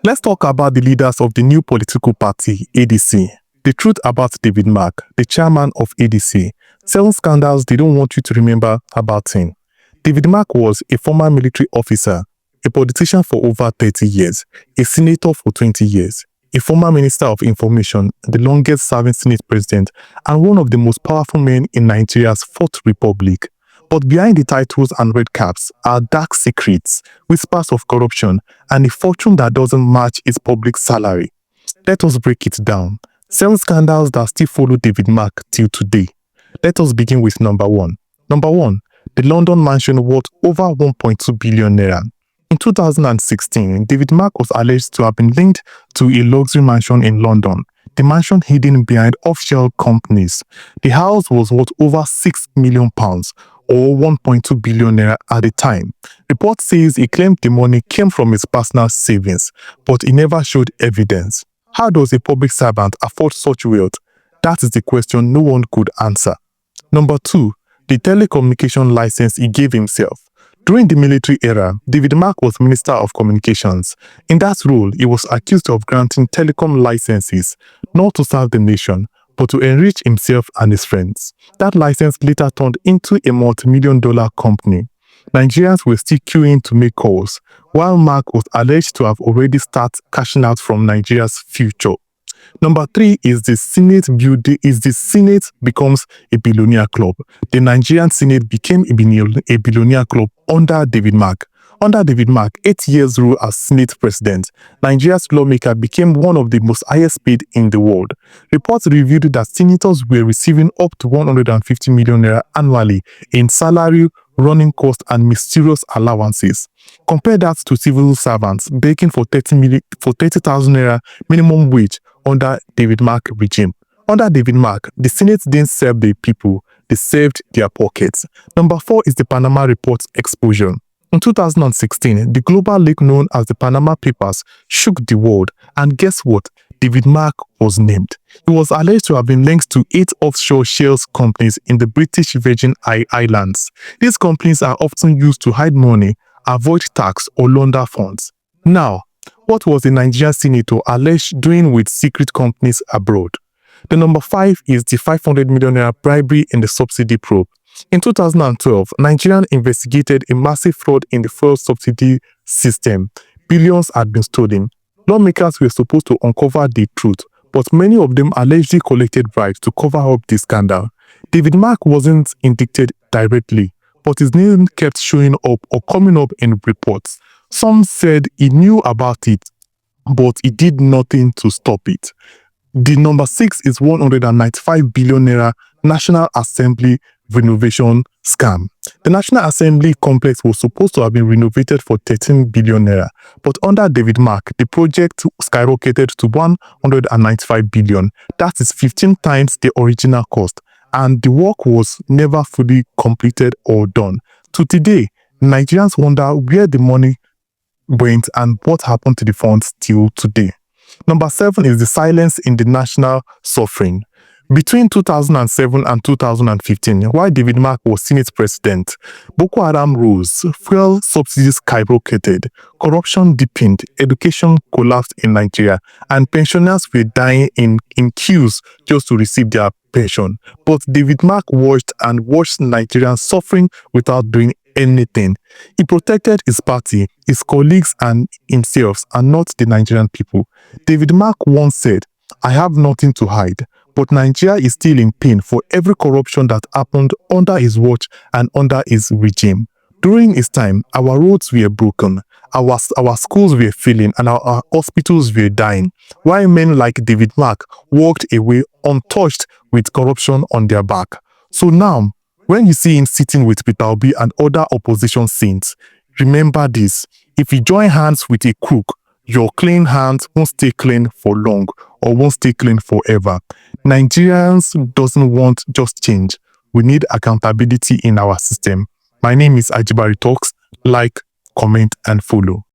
Let's talk about the leaders of the new political party, ADC. The truth about David Mark, the chairman of ADC. 7 scandals they don't want you to remember about him. David Mark was a former military officer, a politician for over 30 years, a senator for 20 years, a former minister of information, the longest-serving Senate president, and one of the most powerful men in Nigeria's Fourth Republic. But behind the titles and red caps are dark secrets, whispers of corruption, and a fortune that doesn't match his public salary. Let us break it down. 7 scandals that still follow David Mark till today. Let us begin with number 1. Number 1. The London mansion worth over 1.2 billion naira. In 2016, David Mark was alleged to have been linked to a luxury mansion in London, the mansion hidden behind offshore companies. The house was worth over £6 million or 1.2 billion naira at the time. Report says he claimed the money came from his personal savings, but he never showed evidence. How does a public servant afford such wealth? That is the question no one could answer. Number 2. The telecommunication license he gave himself. During the military era, David Mark was Minister of Communications. In that role, he was accused of granting telecom licenses, not to serve the nation, but to enrich himself and his friends. That license later turned into a multi-million-dollar company. Nigerians were still queuing to make calls, while Mark was alleged to have already started cashing out from Nigeria's future. Number 3 is the Senate becomes a billionaire club. The Nigerian Senate became a billionaire club under David Mark. Under David Mark, 8 years rule as Senate president, Nigeria's lawmaker became one of the most highest paid in the world. Reports revealed that senators were receiving up to 150 million naira annually in salary, running costs, and mysterious allowances. Compare that to civil servants begging for 30,000 naira minimum wage under David Mark regime. Under David Mark, the Senate didn't serve the people, they served their pockets. Number 4 is the Panama Reports exposure. In 2016, the global leak known as the Panama Papers shook the world, and guess what? David Mark was named. He was alleged to have been linked to 8 offshore shell companies in the British Virgin Islands. These companies are often used to hide money, avoid tax, or launder funds. Now, what was the Nigerian senator alleged doing with secret companies abroad? The number 5 is the 500 million naira bribery in the subsidy probe. In 2012, Nigeria investigated a massive fraud in the fuel subsidy system. Billions had been stolen. Lawmakers were supposed to uncover the truth, but many of them allegedly collected bribes to cover up the scandal. David Mark wasn't indicted directly, but his name kept showing up or coming up in reports. Some said he knew about it, but he did nothing to stop it. The number 6 is 195 billion naira National Assembly renovation scam. The National Assembly complex was supposed to have been renovated for 13 billion naira, but under David Mark, the project skyrocketed to 195 billion. That is 15 times the original cost, and the work was never fully completed or done. To today, Nigerians wonder where the money went and what happened to the funds till today. Number 7 is the silence in the national suffering. Between 2007 and 2015, while David Mark was Senate president, Boko Haram rose, fuel subsidies skyrocketed, corruption deepened, education collapsed in Nigeria, and pensioners were dying in queues just to receive their pension. But David Mark watched Nigerians suffering without doing anything. He protected his party, his colleagues, and himself, and not the Nigerian people. David Mark once said, "I have nothing to hide." But Nigeria is still in pain for every corruption that happened under his watch and under his regime. During his time, our roads were broken, our schools were failing, and our hospitals were dying, while men like David Mark walked away untouched with corruption on their back. So now, when you see him sitting with Peter Obi and other opposition saints, remember this: if you join hands with a crook, your clean hands won't stay clean for long or won't stay clean forever. Nigerians doesn't want just change. We need accountability in our system. My name is Ajibari Talks. Like, comment, and follow.